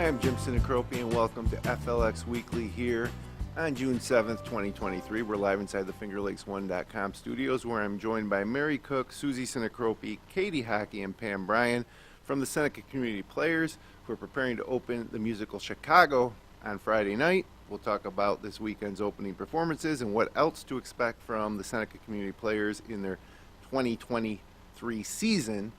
Hi, I'm Jim Sinicropi, and welcome to FLX Weekly here on June 7th, 2023. We're live inside the FingerLakes1.com studios, where I'm joined by Mary Cook, Susie Sinicropi, Katie Hockey, and Pam Bryan from the Seneca Community Players, who are preparing to open the musical Chicago on Friday night. We'll talk about this weekend's opening performances and what else to expect from the Seneca Community Players in their 2023 season.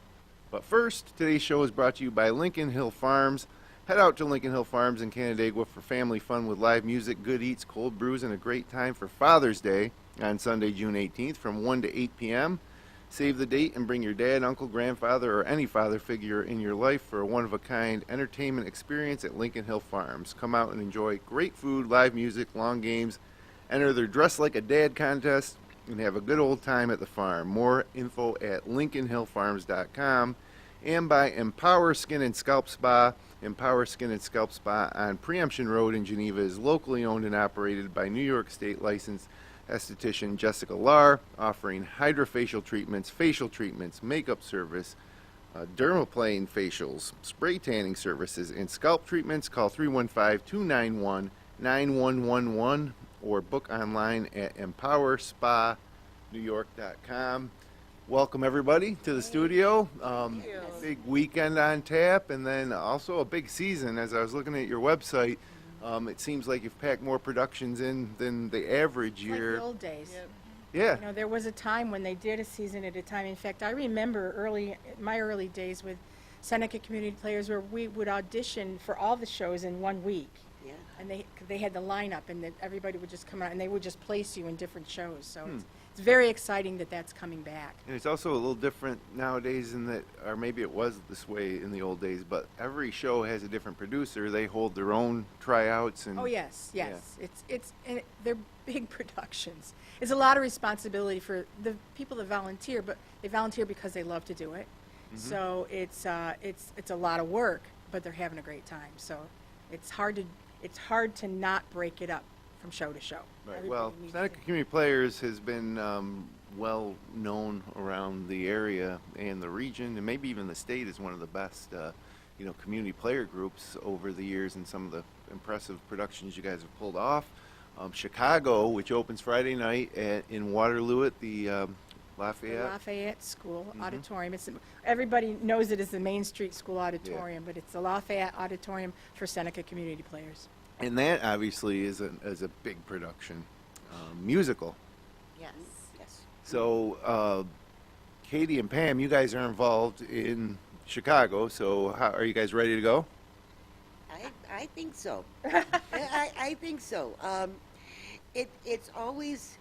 But first, today's show is brought to you by Lincoln Hill Farms. Head out to Lincoln Hill Farms in Canandaigua for family fun with live music, good eats, cold brews, and a great time for Father's Day on Sunday, June 18th from 1 to 8 p.m. Save the date and bring your dad, uncle, grandfather, or any father figure in your life for a one-of-a-kind entertainment experience at Lincoln Hill Farms. Come out and enjoy great food, live music, long games, enter their Dress Like a Dad contest, and have a good old time at the farm. More info at lincolnhillfarms.com. And by Empower Skin and Scalp Spa. Empower Skin and Scalp Spa on Preemption Road in Geneva is locally owned and operated by New York State licensed esthetician Jessica Lahr, offering hydrofacial treatments, facial treatments, makeup service, dermaplane facials, spray tanning services, and scalp treatments. Call 315-291-9111 or book online at empowerspanewyork.com. Welcome everybody to the studio. Big weekend on tap, and then also a big season. As I was looking at your website, it seems like you've packed more productions in than the average year. Like the old days. Yep. Yeah. You know, there was a time when they did a season at a time. In fact, I remember my early days with Seneca Community Players, where we would audition for all the shows in 1 week. Yeah. And they had the lineup, and everybody would just come out, and they would just place you in different shows. So it's very exciting that that's coming back. And it's also a little different nowadays in that, or maybe it was this way in the old days, but every show has a different producer. They hold their own tryouts. And Oh yes. And they're big productions. It's a lot of responsibility for the people that volunteer, but they volunteer because they love to do it. So it's a lot of work, but they're having a great time. So it's hard to not break it up from show to show. Right. Everybody Well, needs Seneca to- Community Players has been well known around the area and the region, and maybe even the state, as one of the best, community player groups over the years, and some of the impressive productions you guys have pulled off. Chicago, which opens Friday night in Waterloo at the Lafayette. The Lafayette School Auditorium. Everybody knows it as the Main Street School Auditorium, but it's the Lafayette Auditorium for Seneca Community Players. And that obviously is a big production, musical. Yes. So, Katie and Pam, you guys are involved in Chicago. So, are you guys ready to go? I think so. I think so. It's always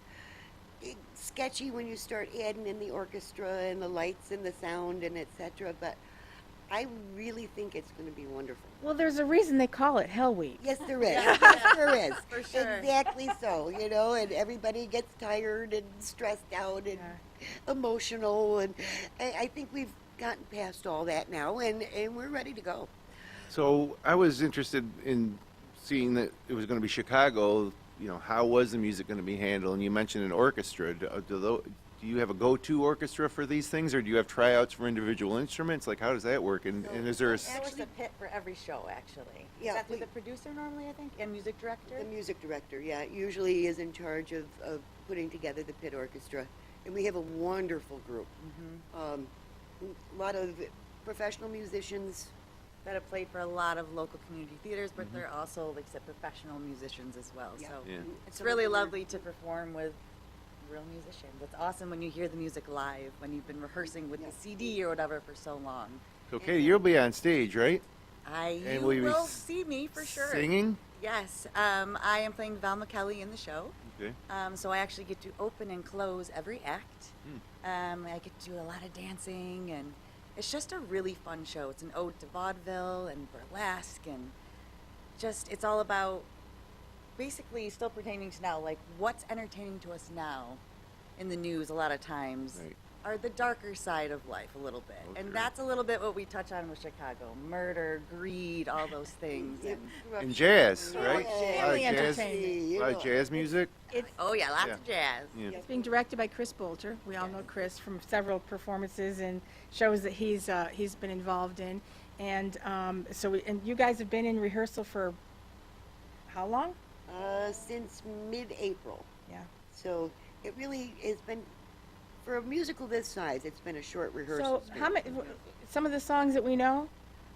sketchy when you start adding in the orchestra and the lights and the sound and etc. But I really think it's going to be wonderful. Well, there's a reason they call it Hell Week. Yes, there is. Yes, there is. For sure. Exactly so. And everybody gets tired and stressed out and emotional, and I think we've gotten past all that now, and we're ready to go. So, I was interested in seeing that it was going to be Chicago. How was the music going to be handled? And you mentioned an orchestra. Do you have a go-to orchestra for these things, or do you have tryouts for individual instruments? Like, how does that work? And is there a... There's a pit for every show, actually. Yeah, Is that through the producer normally, I think, and music director? The music director, usually is in charge of putting together the pit orchestra. And we have a wonderful group. A lot of professional musicians. That have played for a lot of local community theaters, but they're also, like I said, professional musicians as well. Yeah. So Yeah. it's really lovely to perform with real musicians. It's awesome when you hear the music live, when you've been rehearsing with the CD or whatever for so long. So, Katie, you'll be on stage, right? You will you be will see me for sure. Singing? Yes. I am playing Val McKelly in the show. Okay. So I actually get to open and close every act. I get to do a lot of dancing, and it's just a really fun show. It's an ode to vaudeville and burlesque, and it's all about basically still pertaining to now, like what's entertaining to us now in the news a lot of times Right. are the darker side of life a little bit. Okay. And that's a little bit what we touch on with Chicago. Murder, greed, all those things. And jazz, Yeah. right? Family entertainment. A lot of jazz music. Oh yeah, lots Yeah. of jazz. Yeah. It's being directed by Chris Bolter. We all know Chris from several performances and shows that he's been involved in. And and you guys have been in rehearsal for how long? Since mid-April. Yeah. So it really has been, for a musical this size, it's been a short rehearsal. So how many? Some of the songs that we know.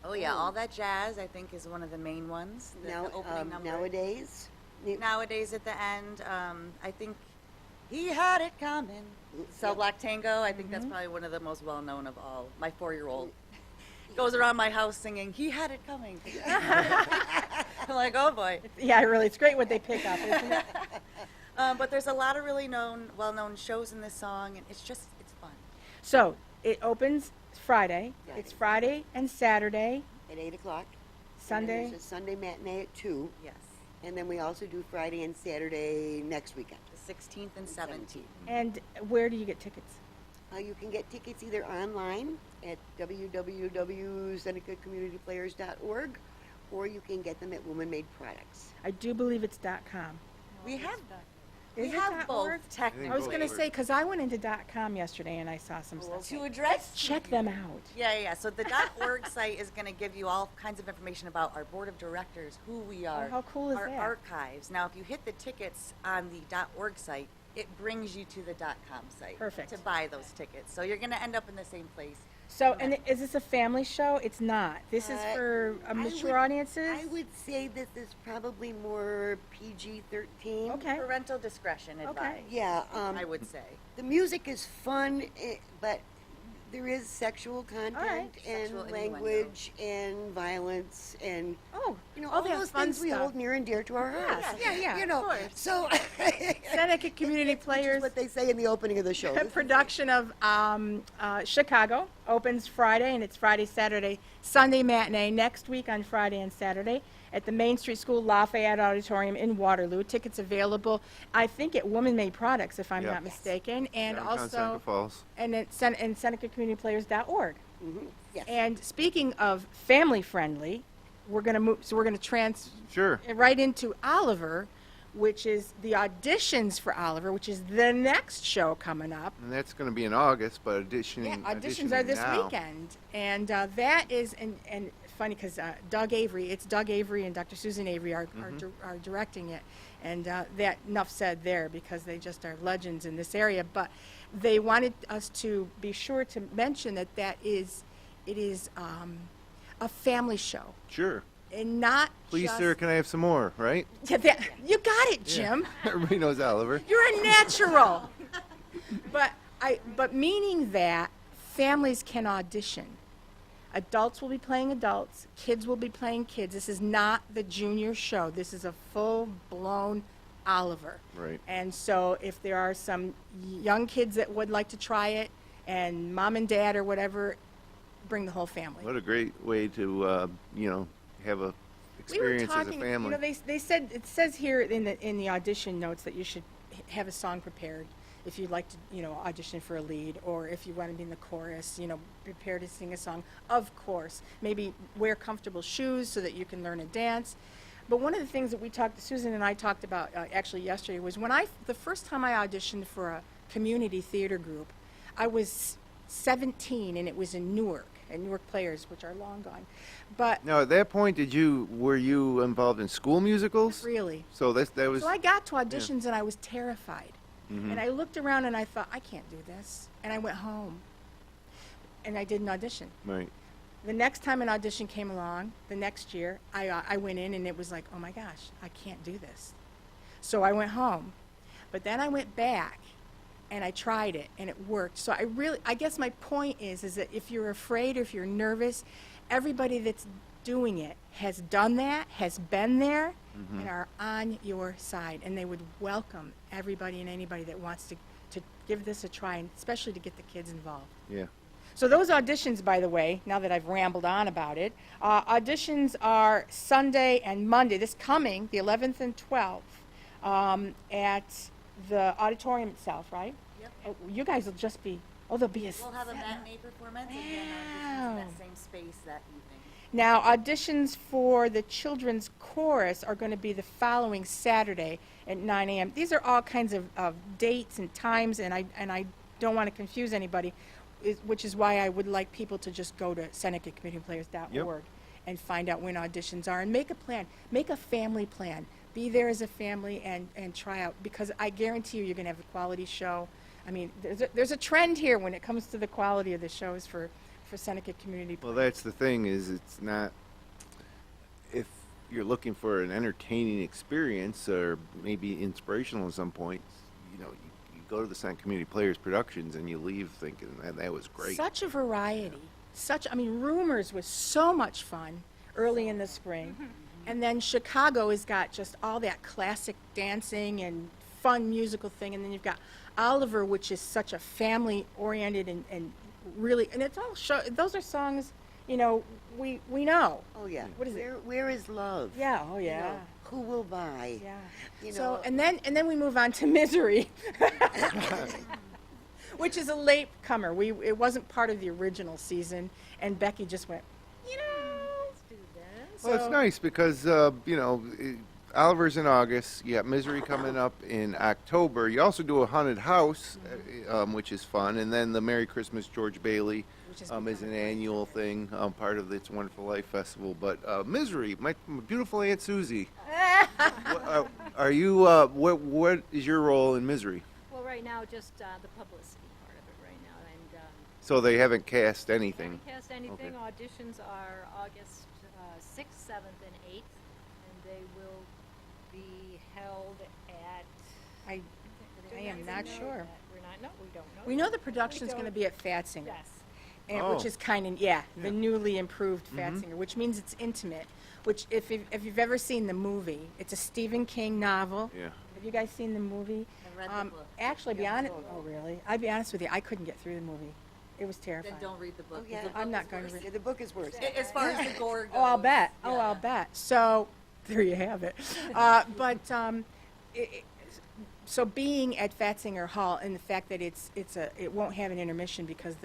Oh yeah, All That Jazz I think is one of the main ones. The opening number. Nowadays, Nowadays at the end, I think He Had It Coming. Cell Block Tango, I think that's probably one of the most well-known of all. My 4-year-old goes around my house singing, He Had It Coming. I'm like, oh boy. Yeah, really, it's great what they pick up, isn't it? But there's a lot of really well-known shows in this song, and it's fun. So it opens Friday. Friday. It's Friday and Saturday, at 8 o'clock. Sunday. And then there's a Sunday matinee at 2. Yes. And then we also do Friday and Saturday next weekend. The 16th and 17th. And where do you get tickets? You can get tickets either online at www.senecacommunityplayers.org, or you can get them at Woman Made Products. I do believe it's .com. We have Is we it have both .org? technically. I was going to say, because I went into .com yesterday and I saw some stuff. To address Check them out. Yeah. So the .org site is going to give you all kinds of information about our board of directors, who we are, how cool is our that? archives. Now, if you hit the tickets on the .org site, it brings you to the .com site. Perfect. To buy those tickets. So you're going to end up in the same place. So, and is this a family show? It's not. This is for mature audiences? I would say that this is probably more PG-13. Okay. Parental discretion advised. Yeah. I would say. The music is fun, but there is sexual content right. and Sexual language and violence and Oh, all they have those fun things we stuff. hold near and dear to our hearts. Yeah, You of know, course. so Seneca Community which is Players. what they say in the opening of the show. A production of Chicago opens Friday, and it's Friday, Saturday, Sunday matinee next week on Friday and Saturday at the Main Street School Lafayette Auditorium in Waterloo. Tickets available, I think, at Woman Made Products, if I'm Yeah. not mistaken, and Downtown Seneca also Falls. and at SenecaCommunityPlayers.org. Yes. And speaking of family friendly, we're going to move. So we're going to Sure. right into Oliver, which is the auditions for Oliver, which is the next show coming up. And that's going to be in August, but auditioning Auditions are this now. weekend, and that is and funny because Doug Avery, it's Doug Avery and Dr. Susan Avery are directing it, and that enough said there because they just are legends in this area. But they wanted us to be sure to mention that it is a family show Sure. and not Please, just, sir, can I have some more, right? Yeah, you got it, Jim. Everybody knows Oliver. You're a natural. But meaning that families can audition. Adults will be playing adults, kids will be playing kids. This is not the junior show. This is a full-blown Oliver. Right. And so if there are some young kids that would like to try it, and mom and dad or whatever, bring the whole family. What a great way to, have a experience as a family. You know, they said it says here in the audition notes that you should have a song prepared if you'd like to, audition for a lead, or if you want to be in the chorus, prepare to sing a song. Of course, maybe wear comfortable shoes so that you can learn a dance. But one of the things that Susan and I talked about actually yesterday was when the first time I auditioned for a community theater group, I was 17 and it was in Newark Players, which are long gone. But Now, at that point, were you involved in school musicals? really, So that was. so I got to auditions and I was terrified. And I looked around and I thought, I can't do this. And I went home. And I did an audition. Right. The next time an audition came along, the next year, I went in and it was like, oh my gosh, I can't do this. So I went home. But then I went back and I tried it and it worked. So I guess my point is that if you're afraid or if you're nervous, everybody that's doing it has done that, has been there, and are on your side. And they would welcome everybody and anybody that wants to give this a try, and especially to get the kids involved. Yeah. So those auditions, by the way, now that I've rambled on about it, auditions are Sunday and Monday, this coming, the 11th and 12th, at the auditorium itself, right? Yep. You guys will just be, there'll be a We'll have a set. matinee performance and then Wow. auditions in that same space that evening. Now, auditions for the children's chorus are going to be the following Saturday at 9 a.m. These are all kinds of dates and times, and I don't want to confuse anybody. which is why I would like people to just go to SenecaCommunityPlayers.org and find out when auditions are and make a plan. Make a family plan. Be there as a family and try out, because I guarantee you're going to have a quality show. I mean, there's a trend here when it comes to the quality of the shows for Seneca Community Players. Well, that's the thing, is it's not, if you're looking for an entertaining experience or maybe inspirational at some point, you know, you go to the Seneca Community Players Productions and you leave thinking that was great. Such a variety. I mean, Rumors was so much fun early in the spring. And then Chicago has got just all that classic dancing and fun musical thing. And then you've got Oliver, which is such a family-oriented and really, and it's all those are songs, you know, we know. Oh yeah. What is it? Where is love? Yeah, oh You yeah. know, who will buy? Yeah. You So, know, and then we move on to Misery, which is a late comer. It wasn't part of the original season, and Becky just went, you know. Let's do this. Well, it's So- nice because, you know, Oliver's in August. You got Misery coming up in October. You also do a haunted house, which is fun. And then the Merry Christmas George Bailey Which is is an becoming annual thing, part of the It's a Wonderful Life Festival. But Misery, my beautiful Aunt Susie. Are you, what is your role in Misery? Well, right now, just the publicity part of it right now, and So they haven't cast anything. haven't cast anything. Okay. Auditions are August 6th, 7th, and 8th, and they will be held at. I Do I we am even not know sure. that? We're not. No, we don't know. We yet. know the production's We going to don't- be at Fatsinger. Yes. And, which Oh. is kind of, the newly improved Fatsinger, which means it's intimate, which if you've ever seen the movie, it's a Stephen King novel. Yeah. Have you guys seen the movie? I read the book. Actually, be honest, oh really? I'd be honest with you, I couldn't get through the movie. It was Then terrifying. don't read the book. Oh, 'cause yeah. the book I'm not is going to worse. read yeah, the book is worse. As far as the gore goes. Oh, I'll bet. Oh, yeah. I'll bet. So, there you have it. So being at Fatsinger Hall and the fact that it won't have an intermission because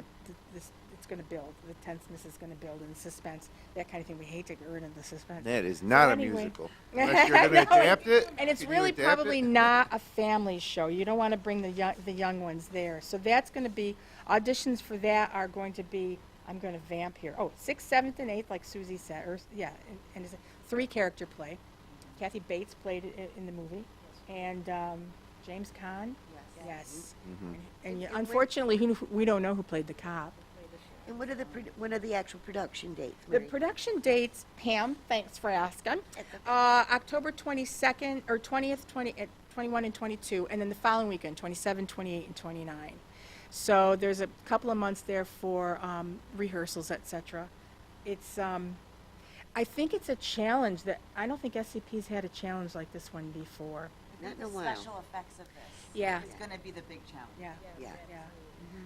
it's going to build, the tenseness is going to build and the suspense, that kind of thing. We hate to get rid of the suspense. That is not anyway. a musical. Unless you're going to No, adapt it. And it's Can you really adapt probably it? not a family show. You don't want to bring the young ones there. So that's going to be, auditions for that are going to be, I'm going to vamp here. Oh, 6th, 7th, and 8th, like Susie said. And it's a 3-character play. Kathy Bates played it in the movie. And James Caan. Yes. And unfortunately, we don't know who played the cop. And what are the actual production dates? The Mary? production dates, Pam, thanks for asking, That's okay. October 22nd, or 20th, 21 and 22, and then the following weekend, 27, 28, and 29. So there's a couple of months there for rehearsals, etc. It's, I think it's a challenge that, I don't think SCP's had a challenge like this one before. Not in a The while. special effects of this. Yeah. It's going to be the big challenge. Yeah. Yeah. Yeah.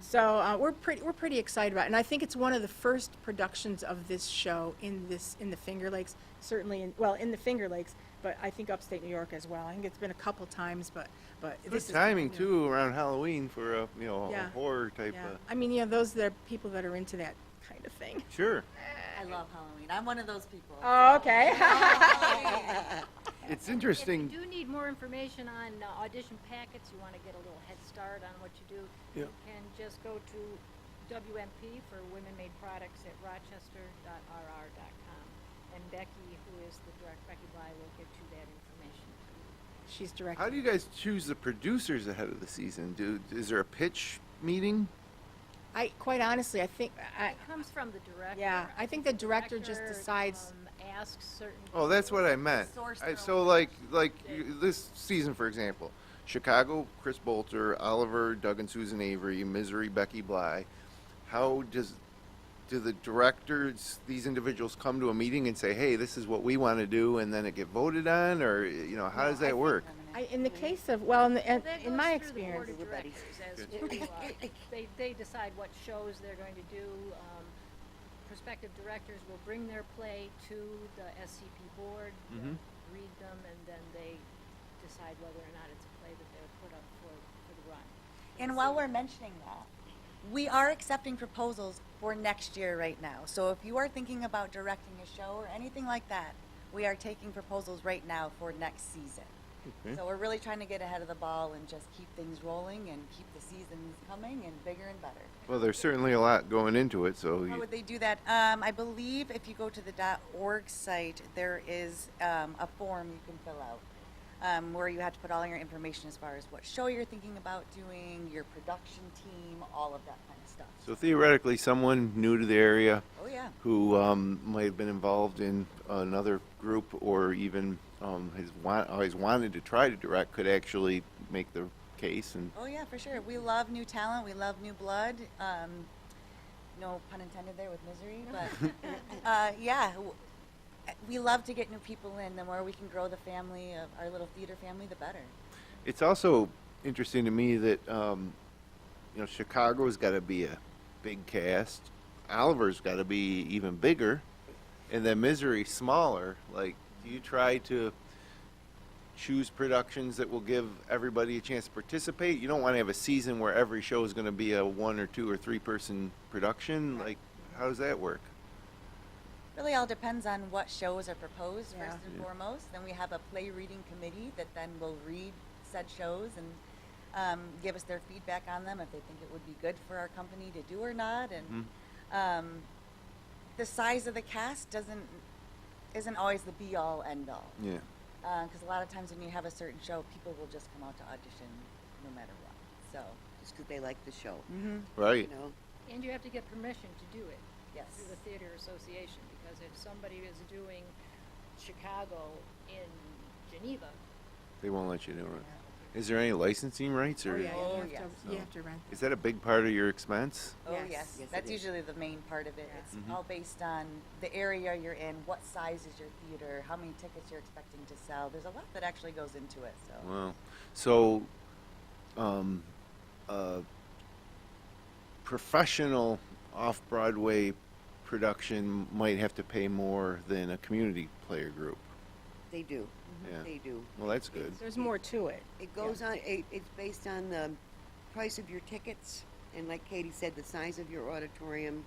So we're pretty excited about it, and I think it's one of the first productions of this show in the Finger Lakes. Certainly, in the Finger Lakes, but I think upstate New York as well. I think it's been a couple times, but Good this is timing, you know, too, around Halloween for a, Yeah. a horror type Yeah, of... I mean, those that are people that are into that kind of thing. Sure. I love Halloween. I'm one of those people. Oh, okay. It's If interesting. you do need more information on audition packets, you want to get a little head start on what you do, Yeah. you can just go to WMP for Women Made Products at rochester.rr.com. And Becky, who is the director, Becky Bly, will get you that information. She's directing. How do you guys choose the producers ahead of the season? Is there a pitch meeting? Quite honestly, I think It comes from the director. yeah, I think the director just Director, decides. Asks certain. Oh, that's what I meant. Source their So, own this season, for example, Chicago, Chris Bolter, Oliver, Doug and Susan Avery, Misery, Becky Bly. How do the directors, these individuals, come to a meeting and say, "Hey, this is what we want to do," and then it get voted on, or how does that work? In the case of, well, That in goes my through the board experience, of directors as Good. to, they decide what shows they're going to do. Prospective directors will bring their play to the SCP board, Mhm. read them, and then they decide whether or not it's a play that they'll put up for the run. And while we're mentioning that, we are accepting proposals for next year right now. So if you are thinking about directing a show or anything like that, we are taking proposals right now for next season. Okay. So we're really trying to get ahead of the ball and just keep things rolling and keep the seasons coming and bigger and better. Well, there's certainly a lot going into it, so How you, would they do that? I believe if you go to the .org site, there is a form you can fill out where you have to put all your information as far as what show you're thinking about doing, your production team, all of that kind of stuff. so theoretically, someone new to the area Oh yeah. who might have been involved in another group or even always wanted to try to direct could actually make the case. And Oh yeah, for sure. We love new talent. We love new blood. No pun intended there with misery, but yeah, we love to get new people in. The more we can grow the family of our little theater family, the better. it's also interesting to me that Chicago's got to be a big cast, Oliver's got to be even bigger, and then Misery smaller. Like, do you try to choose productions that will give everybody a chance to participate? You don't want to have a season where every show is going to be a 1 or 2 or 3 person production. Like, how does that work? Really all depends on what shows are proposed Yeah. first and Yeah. foremost. Then we have a play reading committee that then will read said shows and give us their feedback on them if they think it would be good for our company to do or not. And the size of the cast isn't always the be all end all. Yeah. Because a lot of times when you have a certain show, people will just come out to audition no matter what. So, Just because they like the show, Right. you know? And you have to get permission to do it. Yes. Through the Theater Association, because if somebody is doing Chicago in Geneva, They won't let you do it. Is there any licensing rights, or Oh, yeah, Oh, you yes. have to rent. is that a big part of your expense? oh Yes. yes, Yes, that's it is. usually the main part of it. Yeah. It's all based on the area you're in, what size is your theater, how many tickets you're expecting to sell. There's a lot that actually goes into it. So. Wow. So, professional off-Broadway production might have to pay more than a community player group. They do. Yeah. They do. Well, that's good. There's more to it. It goes on, it's based on the price of your tickets, and like Katie said, the size of your auditorium.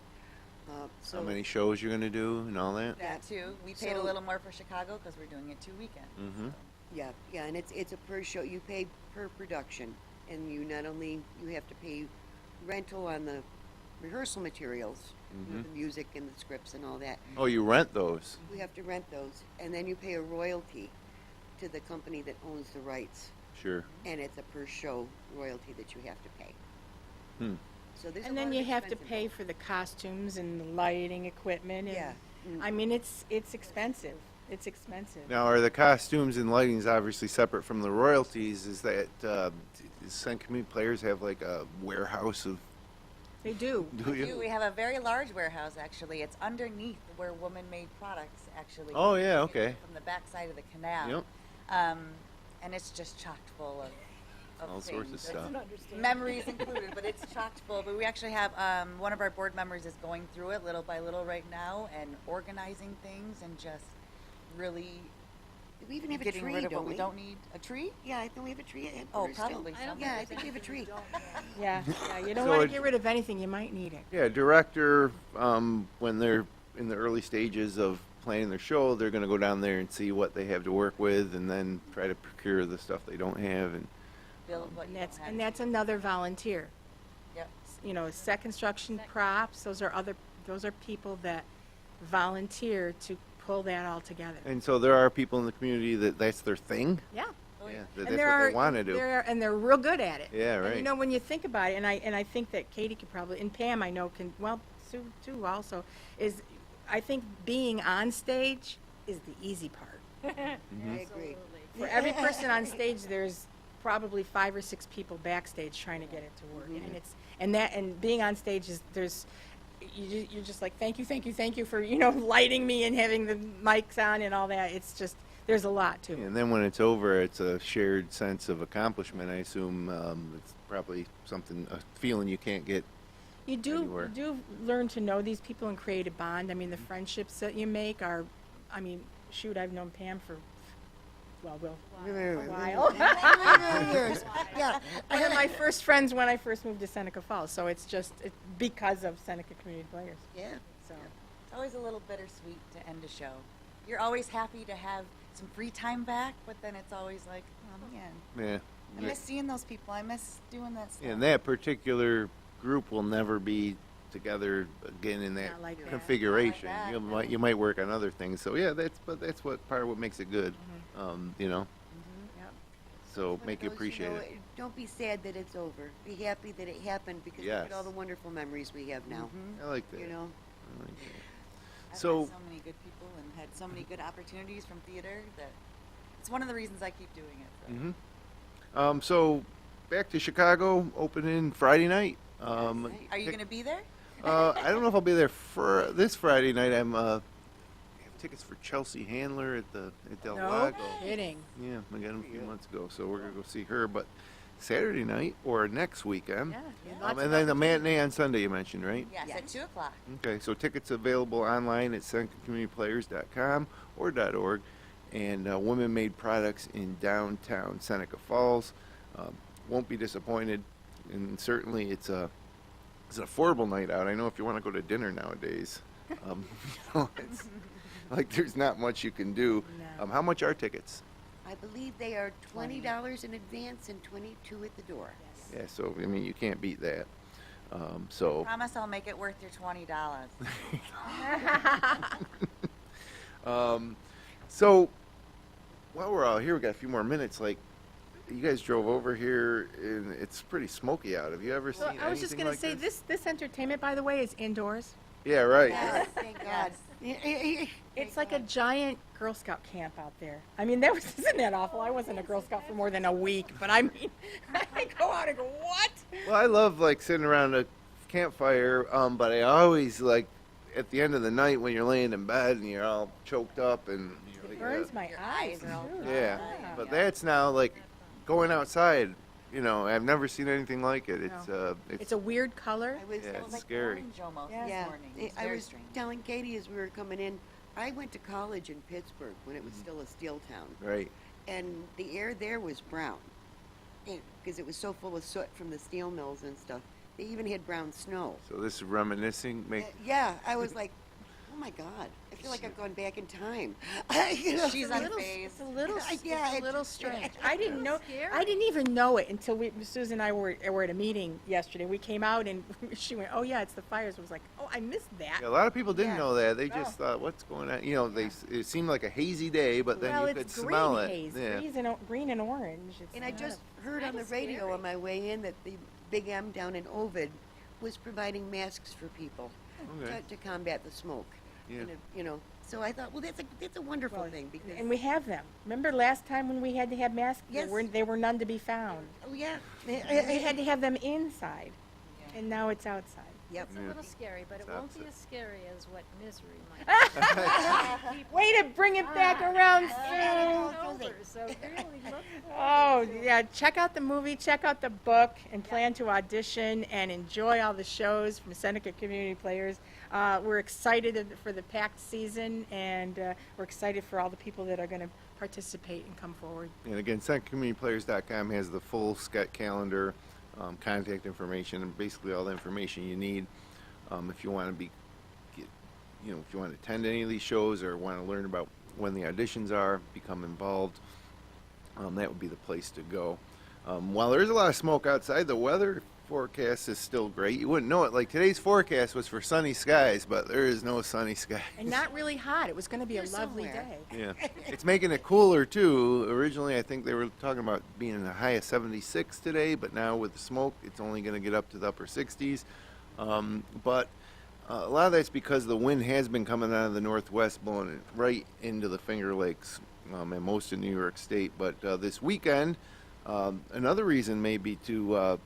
So How many shows you're going to do and all that? That too. We paid a So- little more for Chicago because we're doing it 2 weekends. Mhm. Yeah, and it's a per show. You pay per production, and you not only you have to pay rental on the rehearsal materials, the music and the scripts and all that. Oh, you rent those? You have to rent those, and then you pay a royalty to the company that owns the rights, Sure. and it's a per show royalty that you have to pay. Hmm. So there's And a then lot you of have to expense pay involved. for the costumes and the lighting equipment. And, Yeah. I mean, it's expensive. It's expensive. Now, are the costumes and lighting's obviously separate from the royalties? Is that does Seneca Community Players have like a warehouse of? They do. Do you? We have a very large warehouse actually. It's underneath where Woman Made Products actually. Oh, yeah, okay. From the back side of the canal. Yep. And it's just chocked full of All sorts of things. stuff. an understanding. Memories included, but it's chocked full. But we actually have one of our board members is going through it little by little right now and organizing things and just really We even have a getting tree, rid of don't what we we? don't need. A tree? Yeah, I think we have a tree. at Oh, Bristol. probably I don't Yeah, I think think we have a tree. don't, Yeah. You don't So want it- to get rid of anything. You might need it. Yeah, director, when they're in the early stages of planning their show, they're going to go down there and see what they have to work with, and then try to procure the stuff they don't have. And Build what And you that's don't have. and that's another volunteer. Yep. You know, set construction props. Those are people that volunteer to pull that all together. and so there are people in the community that that's their thing. Yeah. Oh, yeah. That And that's what they want to do. They're real good at it. Yeah, And right. you know, when you think about it, and I think that Katie could probably, and Pam I know can, well, Sue too also, is I think being on stage is the easy part. I agree. Absolutely. For every person on stage, there's probably 5 or 6 people backstage trying to get it to work. And being on stage is you're just like thank you for lighting me and having the mics on and all that. It's just there's a lot to it. And then when it's over, it's a shared sense of accomplishment. I assume it's probably a feeling you can't get. You anywhere. do learn to know these people and create a bond. I mean, the friendships that you make are, shoot, I've known Pam for, a while. Yeah. One of my first friends when I first moved to Seneca Falls. So it's just because of Seneca Community Players. Yeah. So It's always a little bittersweet to end a show. you're always happy to have some free time back, but then it's always like, oh man, Yeah. I miss seeing those people. I miss doing that stuff. And that particular group will never be together again in that Not like that. configuration. Not like that, You might work on other things. So yeah, that's what part of what makes it good. You know. Yep. So One make of you those, appreciate know, it. Don't be sad that it's over. Be happy that it happened because look at all Yes. the wonderful memories we have now. I like that. You know. I like that. I've So- met so many good people and had so many good opportunities from theater that it's one of the reasons I keep doing it. So. So back to Chicago, opening Friday night. Are you going to be there? I don't know if I'll be there for this Friday night. I have tickets for Chelsea Handler at Del No Lago. kidding. Yeah, I got them a few months ago, so we're gonna go see her. But Saturday night or next weekend, Yeah. Yeah. Lots and of then the opportunities. matinee on Sunday you mentioned, right? Yes, at 2 o'clock. Okay, so tickets available online at SenecaCommunityPlayers.com or .org, and women-made products in downtown Seneca Falls. Won't be disappointed, and certainly it's an affordable night out. I know if you want to go to dinner nowadays, it's like there's not much you can do. No. How much are tickets? I believe they are $20 in advance and $22 at the door. Yes. Yeah, so I mean you can't beat that. So Promise I'll make it worth your $20. so while we're out here, we got a few more minutes. Like, you guys drove over here, and it's pretty smoky out. Have you ever Well, seen I was just anything gonna like say this entertainment, by the way, is indoors. Yeah, right. Yes, thank God. It's like a giant Girl Scout camp out there. I mean, isn't that awful? I wasn't a Girl Scout for more than a week, but I mean, I go out and go, what? Well, I love like sitting around a campfire, but I always like at the end of the night when you're laying in bed and you're all choked up and you're like, It burns my Your eyes. eyes are all too. dry. yeah. But that's now like going outside. You know, I've never seen anything like it. It's a weird color. I was, Yeah, It it's was like scary. orange almost Yeah. this yeah, morning. I It's very was strange. telling Katie as we were coming in, I went to college in Pittsburgh when it was still a steel town. right. And the air there was brown because it was so full of soot from the steel mills and stuff. They even had brown snow. So this is reminiscing. Yeah, I was like, oh my God, I feel like I've gone back in time. You know, She's so on it's- phase. It's a little, Yeah, it's a it- little strange. I didn't know. Scary. I didn't even know it until Susan and I were at a meeting yesterday. We came out and she went, "Oh yeah, it's the fires." I was like, "Oh, I missed that." Yeah, a lot of people didn't Yeah. know that. They just thought, "What's going on?" You know, it seemed like a hazy day, but then well, you could it's smell green it. haze, Yeah. green and orange. It's And I not just a- heard on the kinda radio scary. on my way in that the Big M down in Ovid was providing masks for people Okay. to combat the smoke. Yeah. And you know, so I thought, well, that's a wonderful well, thing because and we have them. Remember last time when we had to have masks? Yes. They were none to be found. oh yeah, We had to have them inside, and now it's outside. Yep. It's a little scary, but it It's won't be opposite. as scary as what misery might Way to bring it back around, be. Sue. Over, so really look Oh, yeah. Check out the movie, check out the book, and plan to audition and enjoy all the shows from Seneca Community Players. We're excited for the packed season, and we're excited for all the people that are going to participate and come forward. And again, SenecaCommunityPlayers.com has the full SCET calendar, contact information, and basically all the information you need if you want to if you want to attend any of these shows or want to learn about when the auditions are, become involved. That would be the place to go. While there is a lot of smoke outside, the weather forecast is still great. You wouldn't know it. Like today's forecast was for sunny skies, but there is no sunny skies. And not really hot. It was going to be a You're lovely somewhere. day. Yeah, it's making it cooler too. Originally, I think they were talking about being in a high of 76 today, but now with the smoke, it's only going to get up to the upper 60s. But a lot of that's because the wind has been coming out of the northwest, blowing it right into the Finger Lakes and most of New York State. But this weekend, another reason maybe to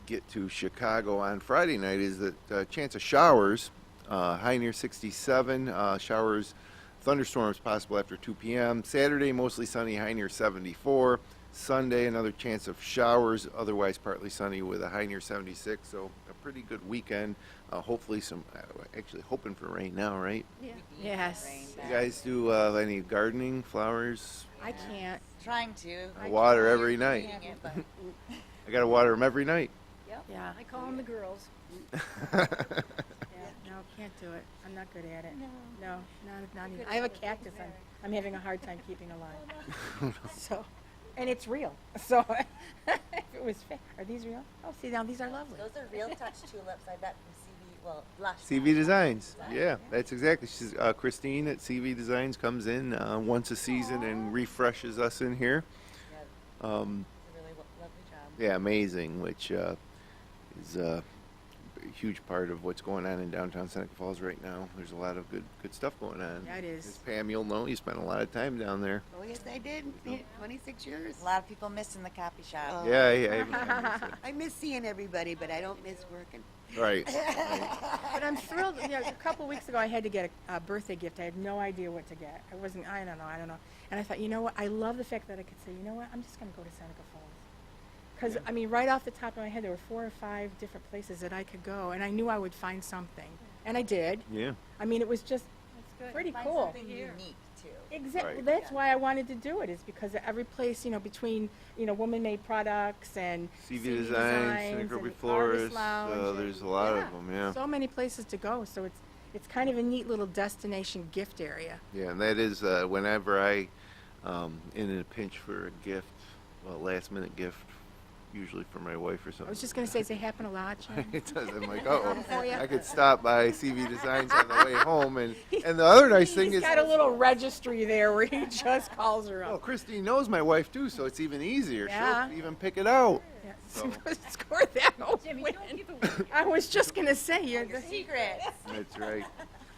get to Chicago on Friday night is that chance of showers, high near 67, showers, thunderstorms possible after 2 p.m. Saturday, mostly sunny, high near 74. Sunday, another chance of showers, otherwise partly sunny with a high near 76. So a pretty good weekend. Hopefully some, actually hoping for rain now, right? Yeah. Yes. You guys do any gardening, flowers? I can't. Trying to. I water every night. Doing it, but I got to water them every night. Yep. Yeah. I call them the girls. Yeah, no, can't do it. I'm not good at it. No. No, not You're even. good I have a at it, doesn't cactus. matter. I'm having a hard time keeping alive. So, and it's real. So, if it was fake, are these real? Oh, see now these are lovely. Those are real touch tulips, I bet, from CV, well, Blush. CV Designs. Yeah, that's exactly. She's Christine at CV Designs comes in once a season and refreshes us in here. Yeah, Um, it's a really lovely job. yeah, amazing, which is a huge part of what's going on in downtown Seneca Falls right now. There's a lot of good stuff going on. Yeah, it is. As Pam, you'll know, you spent a lot of time down there. Oh, yes, I did. 26 years. A lot of people missing the copy shop. Oh. Yeah. I miss seeing everybody, but I don't miss working. Right. But I'm thrilled. You know, a couple of weeks ago, I had to get a birthday gift. I had no idea what to get. I don't know. And I thought, you know what? I love the fact that I could say, you know what? I'm just going to go to Seneca Falls. Because, I mean, right off the top of my head, there were 4 or 5 different places that I could go, and I knew I would find something. And I did. Yeah. I mean, it was just That's good. pretty Find cool. something unique, too. Exactly. Right. That's why I wanted to do it, is because every place, you know, between, you know, woman-made products and CV Designs Designs, and Sinicropi Artist Florist. Lounge and- There's a lot of them. Yeah. so many places to go. So it's kind of a neat little destination gift area. Yeah, and that is whenever I in a pinch for a gift, well, last minute gift, usually for my wife or something. I was just going to say, does it happen a lot, Jim? It does. I'm like, oh, Oh, yeah. I could stop by CV Designs on the way home, and the other nice thing He's is, got a little registry there where he just calls her well, up. Christine knows my wife too, so it's even easier. Yeah. She'll even pick it out. Yeah. So- Score that Jimmy, win. don't give away. I was just going to say, Your secrets. That's right.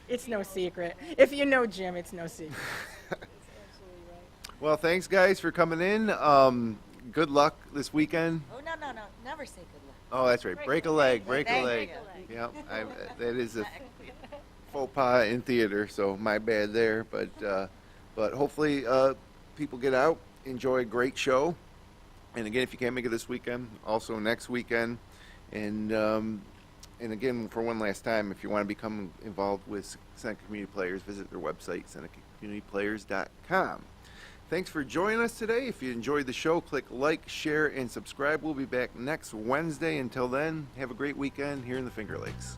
it's no secret. If you know Jim, it's no secret. That's absolutely right. Well, thanks guys for coming in. Good luck this weekend. Oh, no. Never say good luck. Oh, that's right. Break a leg. Break a Thank leg. you. Yeah, that is a faux pas in theater, so my bad there. But hopefully people get out, enjoy a great show, and again, if you can't make it this weekend, also next weekend, and again, for one last time, if you want to become involved with Seneca Community Players, visit their website, SenecaCommunityPlayers.com. Thanks for joining us today. If you enjoyed the show, click like, share, and subscribe. We'll be back next Wednesday. Until then, have a great weekend here in the Finger Lakes.